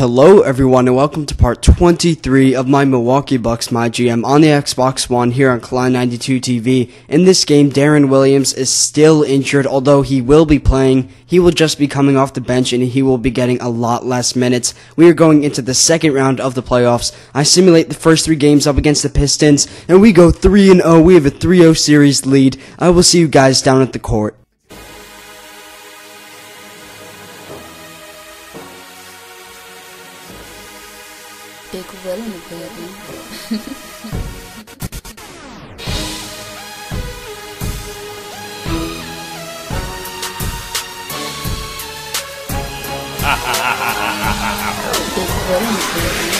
Hello everyone and welcome to part 23 of my Milwaukee Bucks MyGM on the Xbox One here on Cline92 TV. In this game, Darren Williams is still injured, although he will be playing. He will just be coming off the bench and he will be getting a lot less minutes. We are going into the second round of the playoffs. I simulate the first three games up against the Pistons and we go 3-0. We have a 3-0 series lead. I will see you guys down at the court. Big Will in the building. Big Will in the building.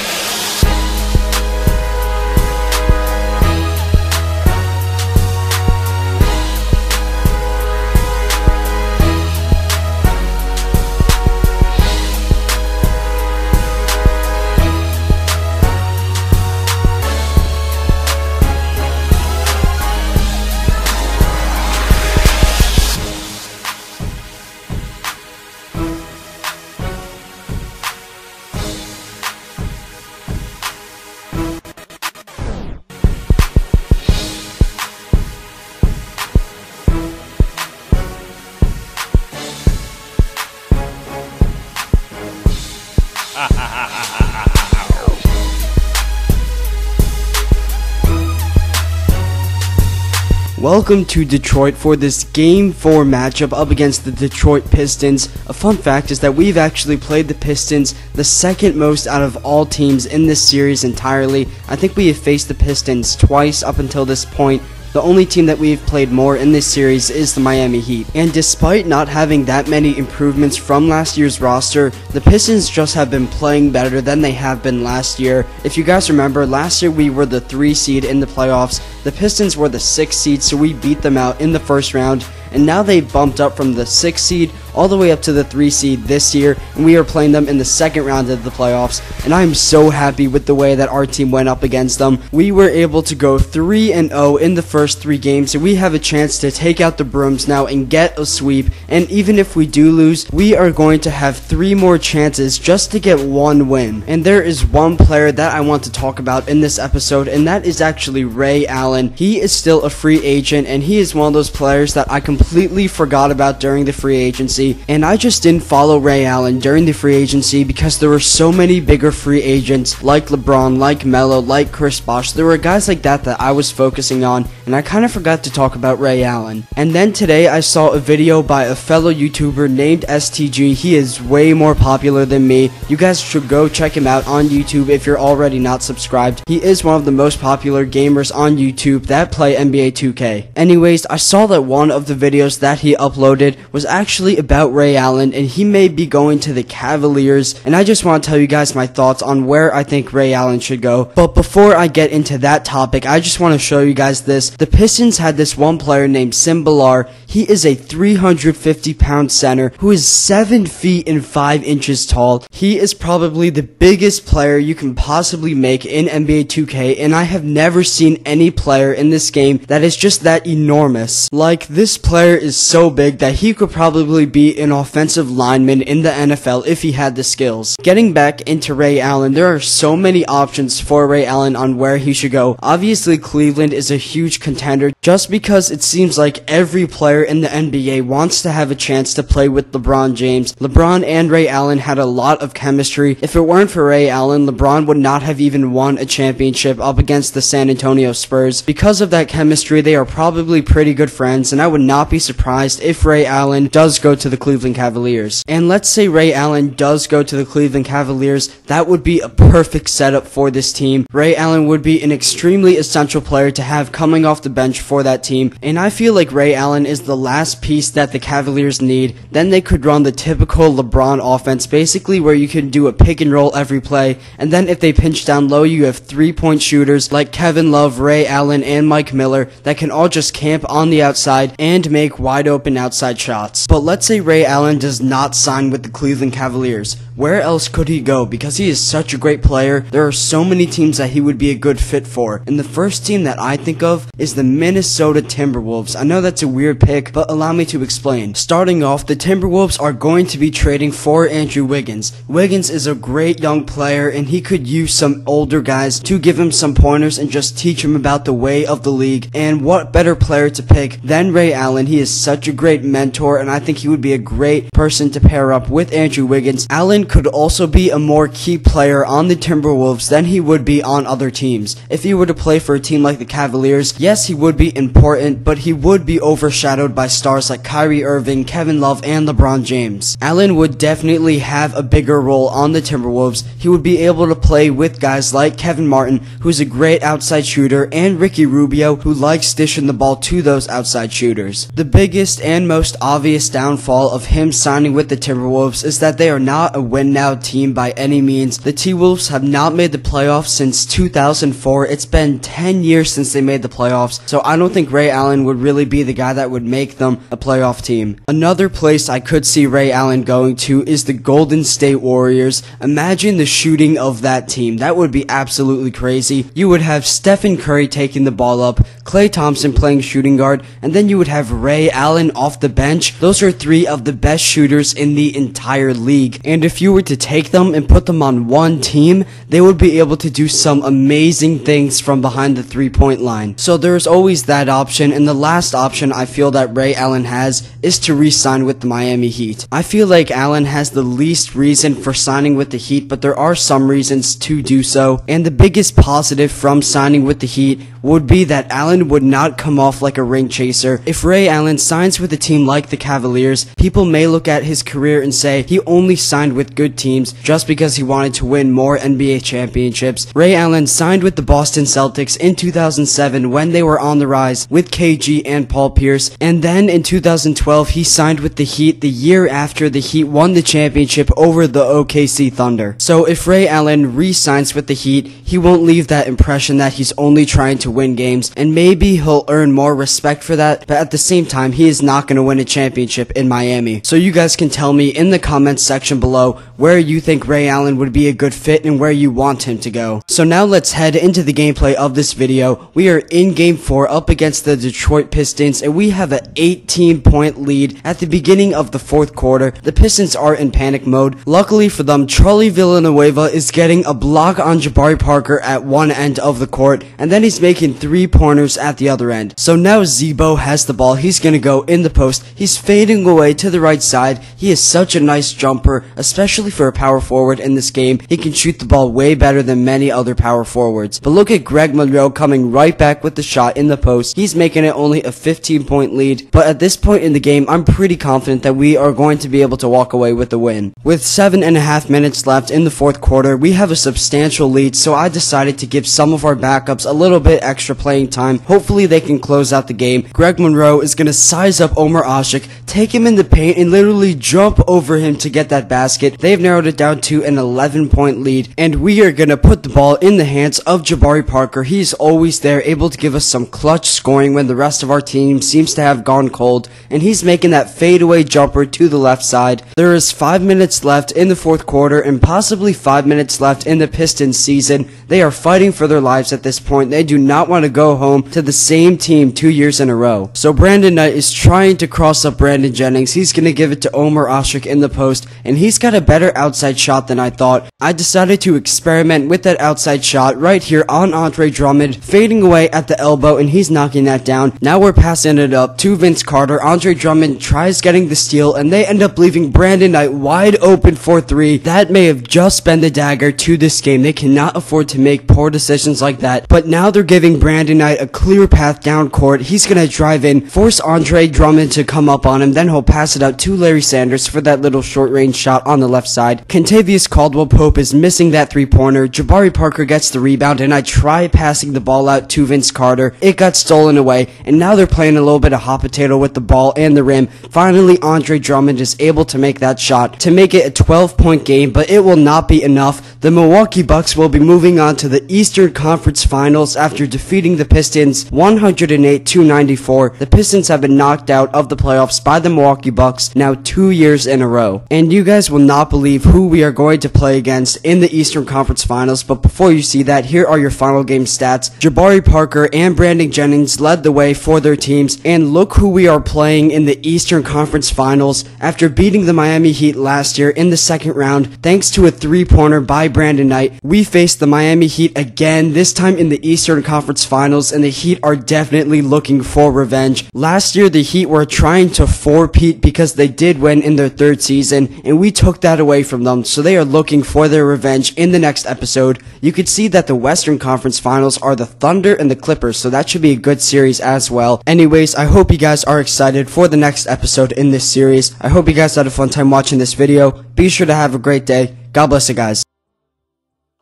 Welcome to Detroit for this Game 4 matchup up against the Detroit Pistons. A fun fact is that we've actually played the Pistons the second most out of all teams in this series entirely. I think we have faced the Pistons twice up until this point. The only team that we've played more in this series is the Miami Heat. And despite not having that many improvements from last year's roster, the Pistons just have been playing better than they have been last year. If you guys remember, last year we were the 3 seed in the playoffs. The Pistons were the 6 seed, so we beat them out in the first round. And now they've bumped up from the 6 seed all the way up to the 3 seed this year, and we are playing them in the second round of the playoffs, and I am so happy with the way that our team went up against them. We were able to go 3-0 in the first 3 games, and we have a chance to take out the Brooms now and get a sweep, and even if we do lose, we are going to have 3 more chances just to get 1 win. And there is one player that I want to talk about in this episode, and that is actually Ray Allen. He is still a free agent, and he is one of those players that I completely forgot about during the free agency. And I just didn't follow Ray Allen during the free agency because there were so many bigger free agents like LeBron, like Melo, like Chris Bosh. There were guys like that I was focusing on, and I kind of forgot to talk about Ray Allen. And then today I saw a video by a fellow YouTuber named STG. He is way more popular than me. You guys should go check him out on YouTube if you're already not subscribed. He is one of the most popular gamers on YouTube that play NBA2k. Anyways, I saw that one of the videos that he uploaded was actually about Ray Allen, and he may be going to the Cavaliers, and I just want to tell you guys my thoughts on where I think Ray Allen should go. But before I get into that topic, I just want to show you guys this. The Pistons had this one player named Simbalar. He is a 350-pound center who is 7 feet and 5 inches tall. He is probably the biggest player you can possibly make in NBA 2K, and I have never seen any player in this game that is just that enormous. Like, this player is so big that he could probably be an offensive lineman in the NFL if he had the skills. Getting back into Ray Allen, there are so many options for Ray Allen on where he should go. Obviously, Cleveland is a huge contender just because it seems like every player in the NBA wants to have a chance to play with LeBron James. LeBron and Ray Allen had a lot of chemistry. If it weren't for Ray Allen, LeBron would not have even won a championship up against the San Antonio Spurs. Because of that chemistry, they are probably pretty good friends, and I would not be surprised if Ray Allen does go to the Cleveland Cavaliers. And let's say Ray Allen does go to the Cleveland Cavaliers, that would be a perfect setup for this team. Ray Allen would be an extremely essential player to have coming off the bench for that team, and I feel like Ray Allen is the last piece that the Cavaliers need. Then they could run the typical LeBron offense, basically where you can do a pick and roll every play, and then if they pinch down low, you have 3-point shooters like Kevin Love, Ray Allen, and Mike Miller that can all just camp on the outside and make wide open outside shots. But let's say Ray Allen does not sign with the Cleveland Cavaliers. where else could he go? Because he is such a great player, there are so many teams that he would be a good fit for. And the first team that I think of is the Minnesota Timberwolves. I know that's a weird pick, but allow me to explain. Starting off, the Timberwolves are going to be trading for Andrew Wiggins. Wiggins is a great young player, and he could use some older guys to give him some pointers and just teach him about the way of the league. And what better player to pick than Ray Allen? He is such a great mentor, and I think he would be a great person to pair up with Andrew Wiggins. Allen could also be a more key player on the Timberwolves than he would be on other teams. If he were to play for a team like the Cavaliers, yes, he would be important, but he would be overshadowed by stars like Kyrie Irving, Kevin Love, and LeBron James. Allen would definitely have a bigger role on the Timberwolves. He would be able to play with guys like Kevin Martin, who's a great outside shooter, and Ricky Rubio, who likes dishing the ball to those outside shooters. The biggest and most obvious downfall of him signing with the Timberwolves is that they are not a win-now team by any means. The T-Wolves have not made the playoffs since 2004. It's been 10 years since they made the playoffs, so I don't think Ray Allen would really be the guy that would make them a playoff team. Another place I could see Ray Allen going to is the Golden State Warriors. Imagine the shooting of that team. That would be absolutely crazy. You would have Stephen Curry taking the ball up, Klay Thompson playing shooting guard, and then you would have Ray Allen off the bench. Those are three of the best shooters in the entire league, and if you were to take them and put them on one team, they would be able to do some amazing things from behind the three-point line. So there's always that option, and the last option I feel that Ray Allen has is to re-sign with the Miami Heat. I feel like Allen has the least reason for signing with the Heat, but there are some reasons to do so, and the biggest positive from signing with the Heat would be that Allen would not come off like a ring chaser. If Ray Allen signs with a team like the Cavaliers, people may look at his career and say he only signed with good teams just because he wanted to win more NBA championships. Ray Allen signed with the Boston Celtics in 2007 when they were on the rise with KG and Paul Pierce, and then in 2012 he signed with the Heat the year after the Heat won the championship over the OKC Thunder. So if Ray Allen re-signs with the Heat, he won't leave that impression that he's only trying to win games, and maybe he'll earn more respect for that, but at the same time he is not going to win a championship in Miami. So you guys can tell me in the comments section below where you think Ray Allen would be a good fit and where you want him to go. So now let's head into the gameplay of this video. We are in game 4 up against the Detroit Pistons, and we have an 18-point lead at the beginning of the 4th quarter. The Pistons are in panic mode. Luckily for them, Charlie Villanueva is getting a block on Jabari Parker at one end of the court, and then he's making 3-pointers at the other end. So now Zebo has the ball. He's gonna go in the post. He's fading away to the right side. He is such a nice jumper, especially for a power forward in this game. He can shoot the ball way better than many other power forwards. But look at Greg Monroe coming right back with the shot in the post. He's making it only a 15-point lead, but at this point in the game, I'm pretty confident that we are going to be able to walk away with the win. With 7.5 minutes left in the 4th quarter, we have a substantial lead, so I decided to give some of our backups a little bit extra playing time. Hopefully they can close out the game. Greg Monroe is going to size up Omer Asik, take him in the paint, and literally jump over him to get that basket. They've narrowed it down to an 11-point lead, and we are going to put the ball in the hands of Jabari Parker. He's always there, able to give us some clutch scoring when the rest of our team seems to have gone cold, and he's making that fadeaway jumper to the left side. There is 5 minutes left in the 4th quarter and possibly 5 minutes left in the Pistons season. They are fighting for their lives at this point. They do not want to go home to the same team 2 years in a row. So Brandon Knight is trying to cross up Brandon Jennings. He's going to give it to Omer Asik in the post, and he's got a better outside shot than I thought. I decided to experiment with that outside shot right here on Andre Drummond, fading away at the elbow, and he's knocking that down. Now we're passing it up to Vince Carter. Andre Drummond tries getting the steal, and they end up leaving Brandon Knight wide open for 3. That may have just been the dagger to this game. They cannot afford to make poor decisions like that, but now they're giving Brandon Knight a clear path down court. He's going to drive in, force Andre Drummond to come up on him, then he'll pass it out to Larry Sanders for that little short range shot on the left side. Kentavious Caldwell-Pope is missing that 3-pointer. Jabari Parker gets the rebound, and I try passing the ball out to Vince Carter. It got stolen away, and now they're playing a little bit of hot potato with the ball and the rim. Finally, Andre Drummond is able to make that shot to make it a 12-point game, but it will not be enough. The Milwaukee Bucks will be moving on to the Eastern Conference Finals after defeating the Pistons 108-94. The Pistons have been knocked out of the playoffs by the Milwaukee Bucks now 2 years in a row. And you guys will not believe who we are going to play against in the Eastern Conference Finals, but before you see that, here are your final game stats. Jabari Parker and Brandon Jennings led the way for their teams, and look who we are playing in the Eastern Conference Finals after beating the Miami Heat last year in the second round thanks to a three-pointer by Brandon Knight. We faced the Miami Heat again, this time in the Eastern Conference Finals, and the Heat are definitely looking for revenge. Last year, the Heat were trying to four-peat because they did win in their third season, and we took that away from them, so they are looking for their revenge in the next episode. You could see that the Western Conference Finals are the Thunder and the Clippers, so that should be a good series as well. Anyways, I hope you guys are excited for the next episode in this series. I hope you guys had a fun time watching this video. Be sure to have a great day. God bless you guys.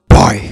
Bye.